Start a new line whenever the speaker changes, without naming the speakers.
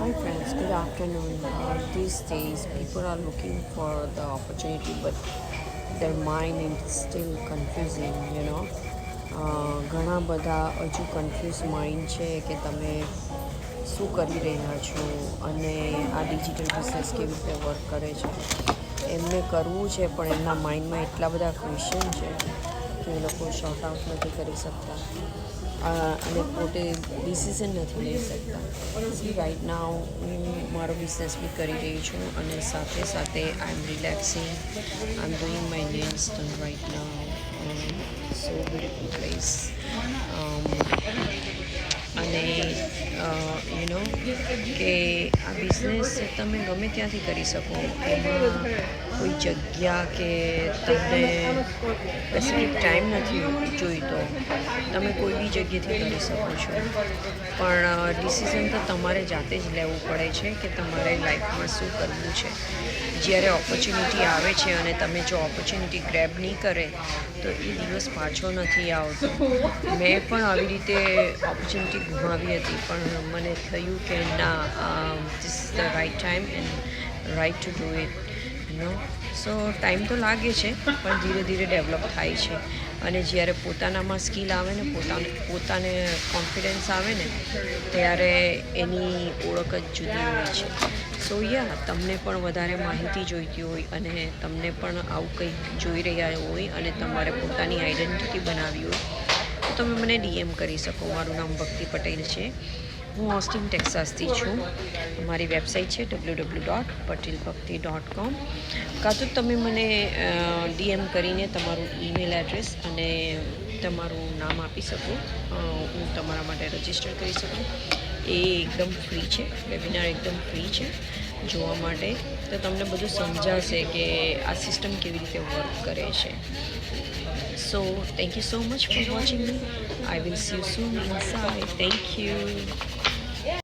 Hi friends, good afternoon. These days, people are looking for the opportunity, but their mind is still confusing. ઘણા બધા હજુ confuse mind છે કે તમે શું કરી રહ્યા છો અને આ ડિજિટલ બિઝનેસ કેવી રીતે વર્ક કરે છે. એમને કરવું છે પણ એમના માઇન્ડમાં એટલા બધા ક્વેશ્ચન છે કે એ લોકો શોર્ટ આઉટ નથી કરી શકતા અને પોતે ડિસિઝન નથી લઈ શકતા. સી રાઇટ નાવ હું મારો બિઝનેસ બી કરી રહી છું અને સાથે સાથે I am relaxing, I am doing my nails done right now. So beautiful place. અને કે આ બિઝનેસ તમે ગમે ત્યાંથી કરી શકો. એમાં કોઈ જગ્યા કે તમને સ્પેસિફિક ટાઈમ નથી જોઈતો. તમે કોઈ બી જગ્યાએથી કરી શકો છો, પણ ડિસિઝન તો તમારે જાતે જ લેવું પડે છે કે તમારે લાઈફમાં શું કરવું છે. જ્યારે ઓપોર્ચ્યુનિટી આવે છે અને તમે જો ઓપોર્ચ્યુનિટી ગ્રેબ નહીં કરે તો એ દિવસ પાછો નથી આવતો. મેં પણ આવી રીતે ઓપોર્ચ્યુનિટી ગુમાવી હતી, પણ મને થયું કે ના, this is the right time and right to do it. So time તો લાગે છે પણ ધીરે ધીરે ડેવલપ થાય છે. અને જ્યારે પોતાનામાં સ્કિલ આવે ને, પોતાને કોન્ફિડન્સ આવે ને, ત્યારે એની ઓળખ જ જુદી હોય છે. સો તમને પણ વધારે માહિતી જોઈતી હોય અને તમને પણ આવું કંઈક જોઈ રહ્યા હોય અને તમારે પોતાની આઈડેન્ટિટી બનાવવી હોય તો તમે મને DM કરી શકો. મારું નામ ભક્તિ પટેલ છે. હું ઓસ્ટિન ટેક્સાસથી છું. મારી વેબસાઇટ છે www.patelbhakti.com. કાં તો તમે મને DM કરીને તમારું ઈમેલ એડ્રેસ અને તમારું નામ આપી શકો. હું તમારા માટે રજિસ્ટર કરી શકું. એ એકદમ ફ્રી છે. વેબિનાર એકદમ ફ્રી છે જોવા માટે. તો તમને બધું સમજાશે કે આ સિસ્ટમ કેવી રીતે વર્ક કરે છે. So thank you so much for watching me. I will see you soon inside. Thank you.